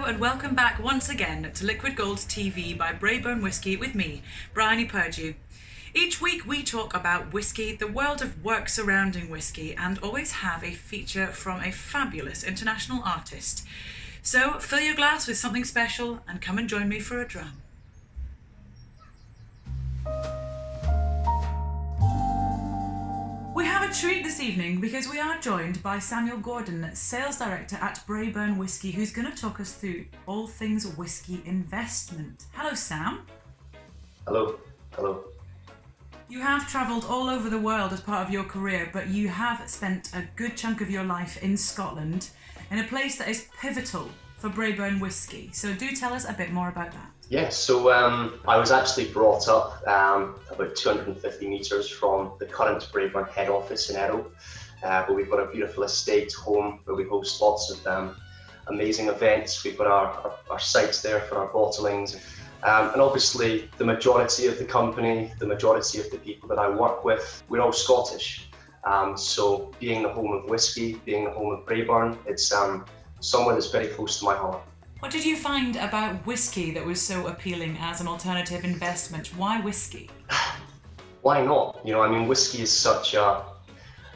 Hello and welcome back once again to Liquid Gold TV by Braeburn Whisky with me, Bryony Purdue. Each week we talk about whisky, the world of work surrounding whisky, and always have a feature from a fabulous international artist. So fill your glass with something special and come and join me for a dram. We have a treat this evening because we are joined by Samuel Gordon, Sales Director at Braeburn Whisky, who's going to talk us through all things whisky investment. Hello, Sam. Hello. Hello. You have travelled all over the world as part of your career, but you have spent a good chunk of your life in Scotland, in a place that is pivotal for Braeburn Whisky. So do tell us a bit more about that. Yeah, so I was actually brought up about 250 metres from the current Braeburn head office in Errol, where we've got a beautiful estate home where we host lots of amazing events. We've got our sites there for our bottlings. And obviously the majority of the company, the majority of the people that I work with, we're all Scottish. So being the home of whisky, being the home of Braeburn, it's somewhere that's very close to my heart. What did you find about whisky that was so appealing as an alternative investment? Why whisky? Why not? You know, I mean, whisky is such an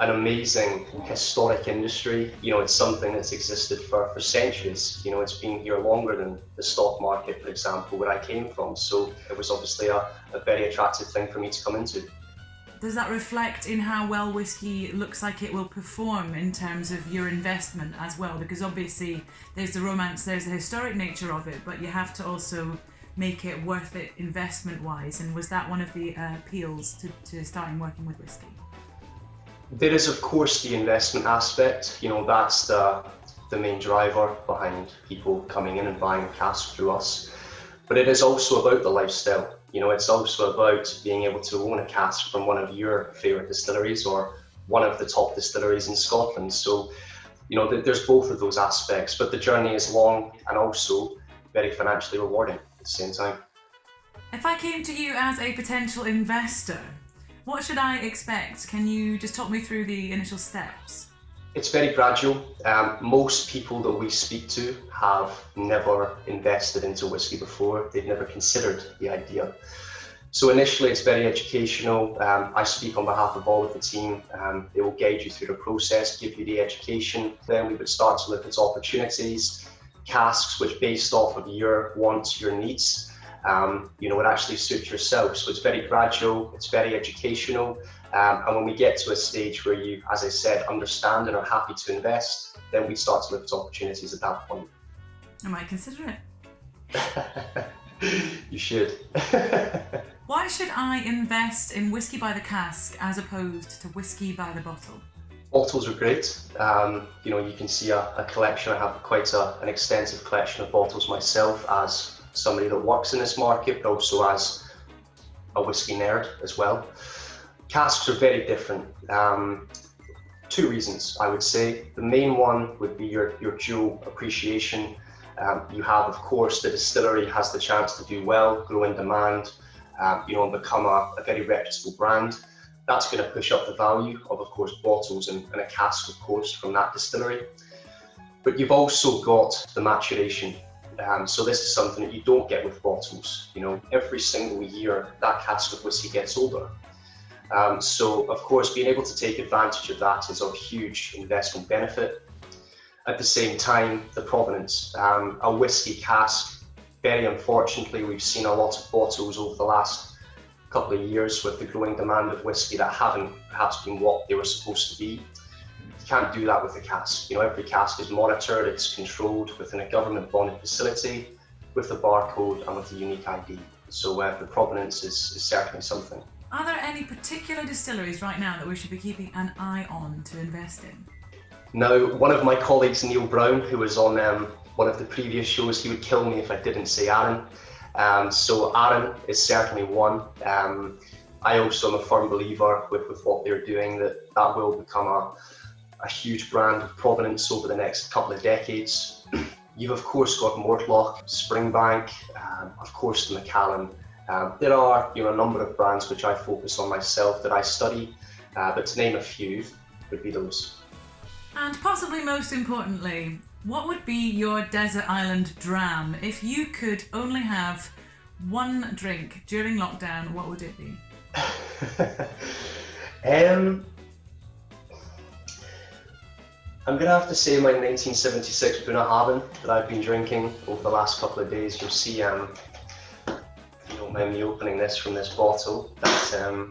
amazing historic industry. You know, it's something that's existed for centuries. You know, it's been here longer than the stock market, for example, where I came from. So it was obviously a very attractive thing for me to come into. Does that reflect in how well whisky looks like it will perform in terms of your investment as well? Because obviously there's the romance, there's the historic nature of it, but you have to also make it worth it investment-wise. And was that one of the appeals to starting working with whisky? There is, of course, the investment aspect. You know, that's the main driver behind people coming in and buying cask through us. But it is also about the lifestyle. You know, it's also about being able to own a cask from one of your favourite distilleries or one of the top distilleries in Scotland. So, you know, there's both of those aspects, but the journey is long and also very financially rewarding at the same time. If I came to you as a potential investor, what should I expect? Can you just talk me through the initial steps? It's very gradual. Most people that we speak to have never invested into whisky before. They've never considered the idea. So initially it's very educational. I speak on behalf of all of the team. They will guide you through the process, give you the education. Then we would start to look at opportunities, casks which based off of your wants, your needs, you know, would actually suit yourself. So it's very gradual, it's very educational. And when we get to a stage where you, as I said, understand and are happy to invest, then we start to look at opportunities at that point. I might consider it. You should. Why should I invest in whisky by the cask as opposed to whisky by the bottle? Bottles are great. You know, you can see a collection. I have quite an extensive collection of bottles myself as somebody that works in this market, but also as a whisky nerd as well. Casks are very different. Two reasons, I would say. The main one would be your dual appreciation. You have, of course, the distillery has the chance to do well, grow in demand, you know, and become a very reputable brand. That's going to push up the value of course, bottles and a cask, of course, from that distillery. But you've also got the maturation. So this is something that you don't get with bottles. You know, every single year that cask of whisky gets older. So, of course, being able to take advantage of that is of huge investment benefit. At the same time, the provenance. A whisky cask, very unfortunately, we've seen a lot of bottles over the last couple of years with the growing demand of whisky that haven't perhaps been what they were supposed to be. You can't do that with a cask. You know, every cask is monitored, it's controlled within a government-bonded facility with a barcode and with a unique ID. So the provenance is certainly something. Are there any particular distilleries right now that we should be keeping an eye on to invest in? Now, one of my colleagues, Neil Brown, who was on one of the previous shows, he would kill me if I didn't say Arran. So Arran is certainly one. I also am a firm believer with what they're doing, that will become a huge brand of provenance over the next couple of decades. You've of course got Mortlach, Springbank, of course the Macallan. There are, you know, a number of brands which I focus on myself that I study, but to name a few would be those. And possibly most importantly, What would be your desert island dram? If you could only have one drink during lockdown, what would it be? I'm going to have to say my 1976 Bunnahabhain that I've been drinking over the last couple of days. You'll see, if you don't mind me opening this from this bottle, that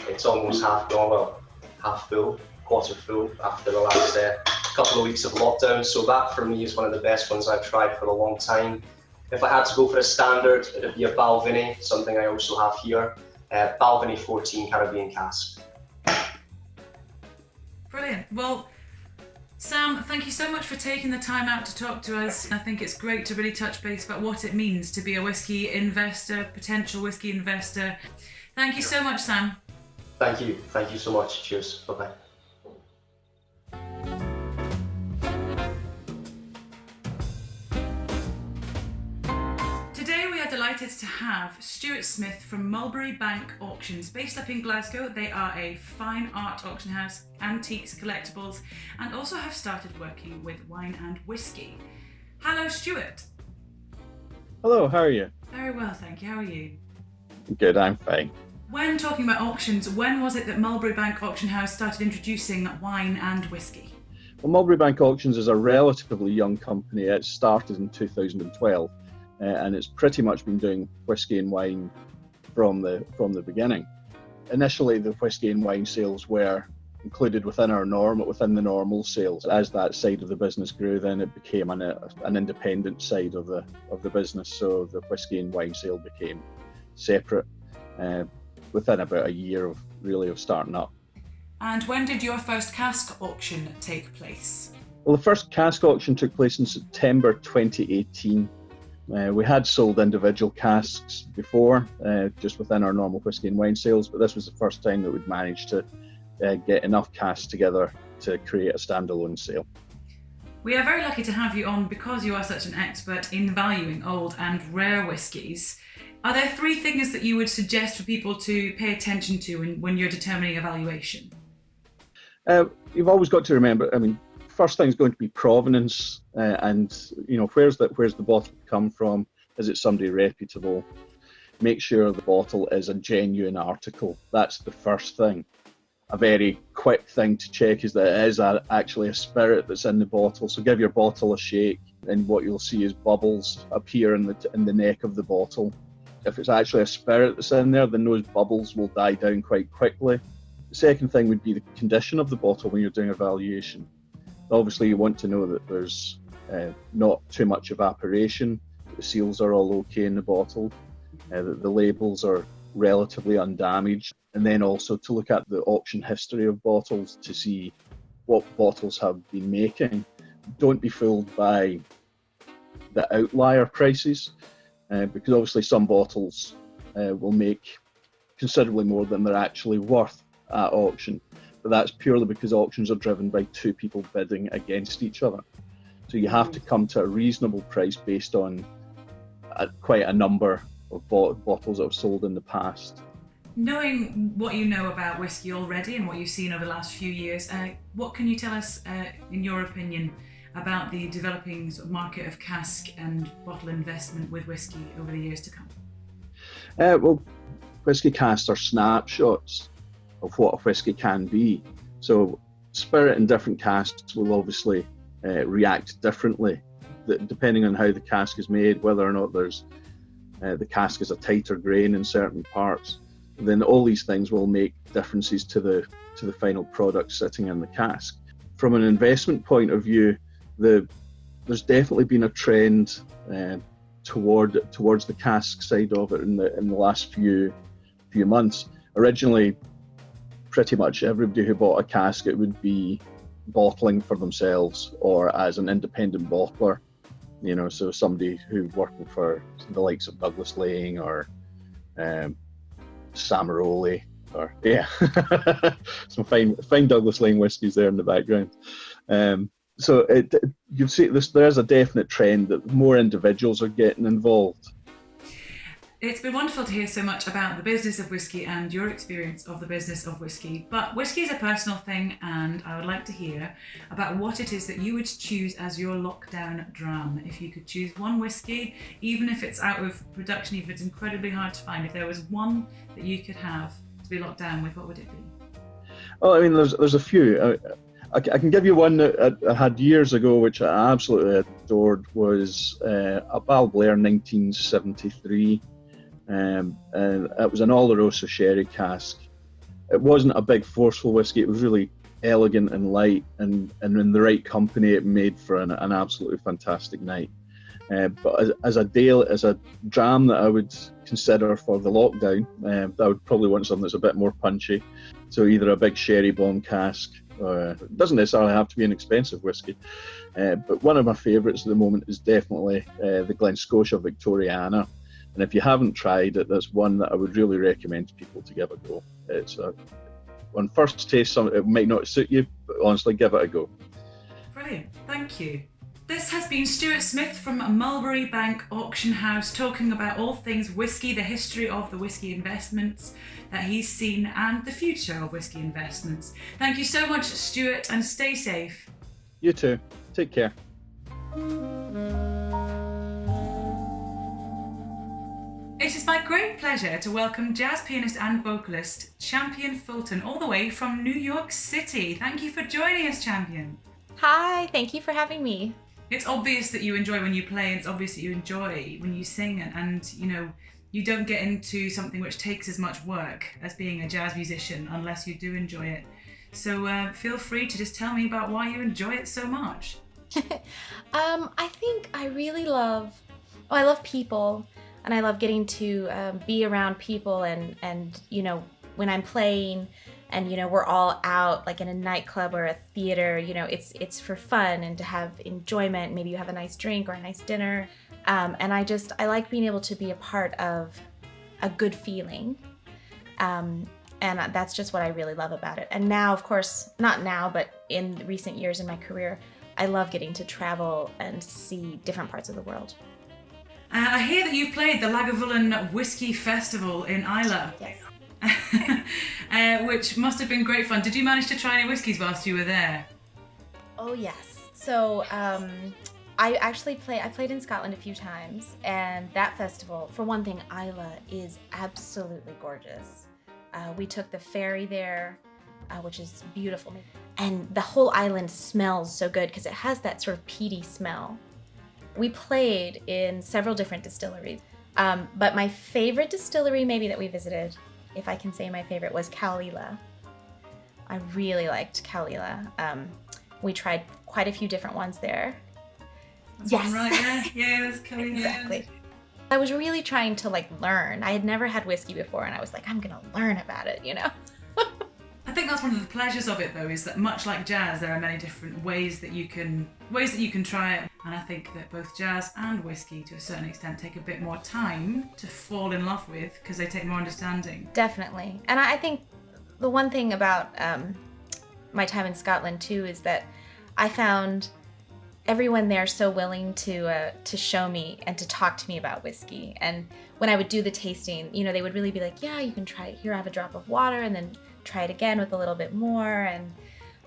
it's almost half gone, well, half full, quarter full after the last couple of weeks of lockdown. So that for me is one of the best ones I've tried for a long time. If I had to go for a standard, it'd be a Balvenie, something I also have here, Balvenie 14 Caribbean cask. Brilliant. Well, Sam, thank you so much for taking the time out to talk to us. I think it's great to really touch base about what it means to be a whisky investor, potential whisky investor. Thank you so much, Sam. Thank you. Thank you so much. Cheers. Bye-bye. Delighted to have Stewart Smith from Mulberry Bank Auctions, based up in Glasgow. They are a fine art auction house, antiques, collectibles, and also have started working with wine and whiskey. Hello, Stewart. Hello, how are you? Very well, thank you. How are you? Good, I'm fine. When talking about auctions, when was it that Mulberry Bank Auction House started introducing wine and whiskey? Well, Mulberry Bank Auctions is a relatively young company. It started in 2012. And it's pretty much been doing whiskey and wine from the beginning. Initially, the whiskey and wine sales were included within the normal sales. As that side of the business grew, then it became an independent side of the business. So the whiskey and wine sale became separate within about a year of starting up. And when did your first cask auction take place? Well, the first cask auction took place in September 2018. We had sold individual casks before, just within our normal whisky and wine sales, but this was the first time that we'd managed to get enough casks together to create a standalone sale. We are very lucky to have you on because you are such an expert in valuing old and rare whiskies. Are there three things that you would suggest for people to pay attention to when you're determining a valuation? You've always got to remember, first thing is going to be provenance, and where's the bottle come from? Is it somebody reputable? Make sure the bottle is a genuine article. That's the first thing. A very quick thing to check is that it is actually a spirit that's in the bottle. So give your bottle a shake, and what you'll see is bubbles appear in the neck of the bottle. If it's actually a spirit that's in there, then those bubbles will die down quite quickly. The second thing would be the condition of the bottle when you're doing a valuation. Obviously, you want to know that there's not too much evaporation, the seals are all okay in the bottle, that the labels are relatively undamaged, and then also to look at the auction history of bottles to see what bottles have been making. Don't be fooled by the outlier prices, because obviously some bottles will make considerably more than they're actually worth at auction. But that's purely because auctions are driven by two people bidding against each other. So you have to come to a reasonable price based on quite a number of bottles that have sold in the past. Knowing what you know about whiskey already and what you've seen over the last few years, what can you tell us, in your opinion, about the developing market of cask and bottle investment with whiskey over the years to come? Well, whiskey casks are snapshots of what a whiskey can be. So spirit in different casks will obviously react differently depending on how the cask is made, whether or not there's the cask is a tighter grain in certain parts. Then all these things will make differences to the final product sitting in the cask. From an investment point of view, there's definitely been a trend towards the cask side of it in the last few months. Originally, pretty much everybody who bought a cask, it would be bottling for themselves or as an independent bottler, so somebody who's working for the likes of Douglas Lane or Samaroli, or some fine Douglas Lane whiskies there in the background. So you see there's a definite trend that more individuals are getting involved. It's been wonderful to hear so much about the business of whiskey and your experience of the business of whiskey. But whiskey is a personal thing, and I would like to hear about what it is that you would choose as your lockdown dram. If you could choose one whiskey, even if it's out of production, if it's incredibly hard to find, if there was one that you could have to be locked down with, what would it be? Oh, I mean, there's a few. I can give you one that I had years ago, which I absolutely adored, was a Balblair 1973. And it was an Oloroso sherry cask. It wasn't a big forceful whiskey. It was really elegant and light, and in the right company, it made for an absolutely fantastic night. But as a dram that I would consider for the lockdown, I would probably want something that's a bit more punchy. So either a big sherry bomb cask. It doesn't necessarily have to be an expensive whiskey. But one of my favourites at the moment is definitely the Glen Scotia Victoriana. And if you haven't tried it, that's one that I would really recommend to people to give a go. It's on first taste, it might not suit you, but honestly, give it a go. Brilliant, thank you. This has been Stewart Smith from Mulberry Bank Auction House, talking about all things whiskey, the history of the whiskey investments that he's seen, and the future of whiskey investments. Thank you so much, Stewart, and stay safe. You too. Take care. It is my great pleasure to welcome jazz pianist and vocalist Champion Fulton, all the way from New York City. Thank you for joining us, Champion. Hi, thank you for having me. It's obvious that you enjoy when you play, and it's obvious that you enjoy when you sing, and you don't get into something which takes as much work as being a jazz musician unless you do enjoy it. So feel free to just tell me about why you enjoy it so much. I think I really love people. And I love getting to be around people and when I'm playing and we're all out like in a nightclub or a theater, it's for fun and to have enjoyment. Maybe you have a nice drink or a nice dinner, and I like being able to be a part of a good feeling, and that's just what I really love about it. And now, of course, not now, but in recent years in my career, I love getting to travel and see different parts of the world. I hear that you've played the Lagavulin Whiskey Festival in Islay. Yes. Which must have been great fun. Did you manage to try any whiskies whilst you were there? Oh yes. So I played in Scotland a few times, and that festival, for one thing, Islay is absolutely gorgeous. We took the ferry there, which is beautiful, and the whole island smells so good because it has that sort of peaty smell. We played in several different distilleries, but my favorite distillery maybe that we visited, if I can say my favorite, was Caolila. I really liked Caolila. We tried quite a few different ones there. That's yes. One right there. Yeah, that's Caolila. Exactly. I was really trying to learn. I had never had whiskey before, and I was like, I'm gonna learn about it, I think that's one of the pleasures of it, though, is that much like jazz, there are many different ways that you can try it. And I think that both jazz and whiskey, to a certain extent, take a bit more time to fall in love with because they take more understanding. Definitely. And I think the one thing about my time in Scotland too is that I found everyone there so willing to show me and to talk to me about whiskey. And when I would do the tasting, they would really be like, yeah, you can try it here, have a drop of water, and then try it again with a little bit more. And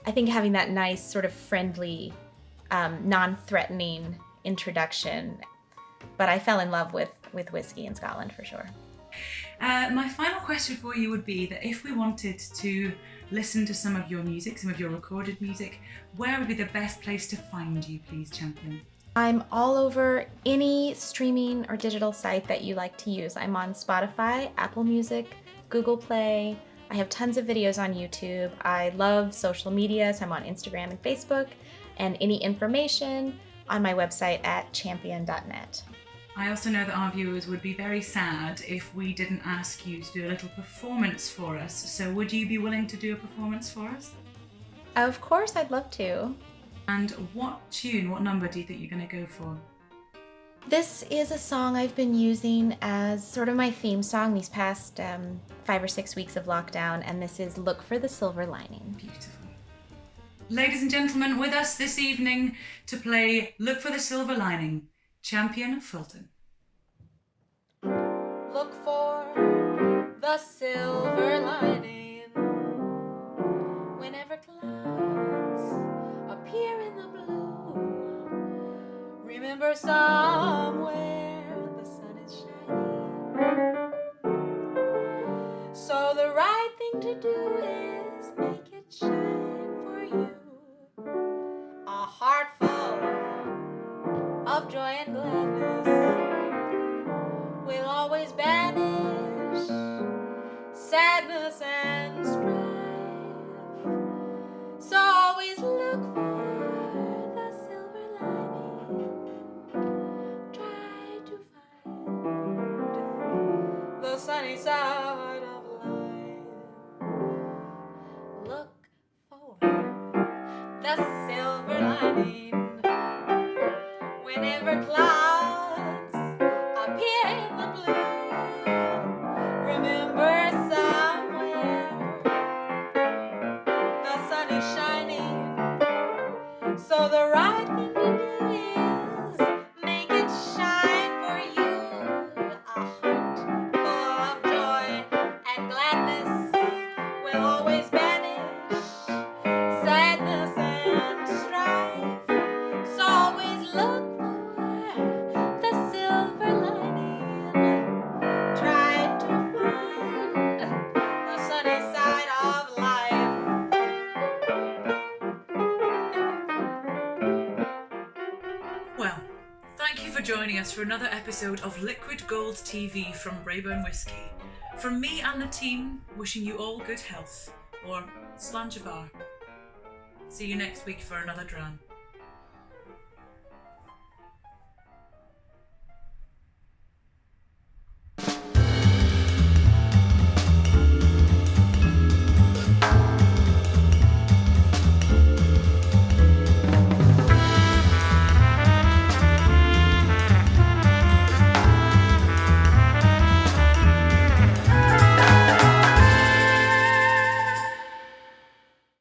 I think having that nice sort of friendly, non-threatening introduction. But I fell in love with whiskey in Scotland for sure. My final question for you would be that if we wanted to listen to some of your music, some of your recorded music, where would be the best place to find you, please, Champion? I'm all over any streaming or digital site that you like to use. I'm on Spotify, Apple Music, Google Play. I have tons of videos on YouTube. I love social media, so I'm on Instagram and Facebook, and any information on my website at champion.net. I also know that our viewers would be very sad if we didn't ask you to do a little performance for us. So would you be willing to do a performance for us? Of course, I'd love to. And what number do you think you're going to go for? This is a song I've been using as sort of my theme song these past 5 or 6 weeks of lockdown, and this is Look for the Silver Lining. Beautiful. Ladies and gentlemen, with us this evening to play Look for the Silver Lining, Champion Fulton. Look look for the silver lining. Whenever clouds appear in the blue, remember somewhere the sun is shining. So the right thing to do is make it shine for you. A heart full of joy and gladness will always banish sadness and strife. So always look for the silver lining. Try to find the sunny side of life. Look for the silver lining. Whenever clouds appear in the blue, remember somewhere the sun is shining. So the right thing to do is make it shine for you. A heart full of joy and gladness will always banish sadness and strife. So always look the silver lining. Try to find the sunny side of life. Well, thank you for joining us for another episode of Liquid Gold TV from Braeburn Whisky. From me and the team, wishing you all good health, or Slanjavar. See you next week for another dram.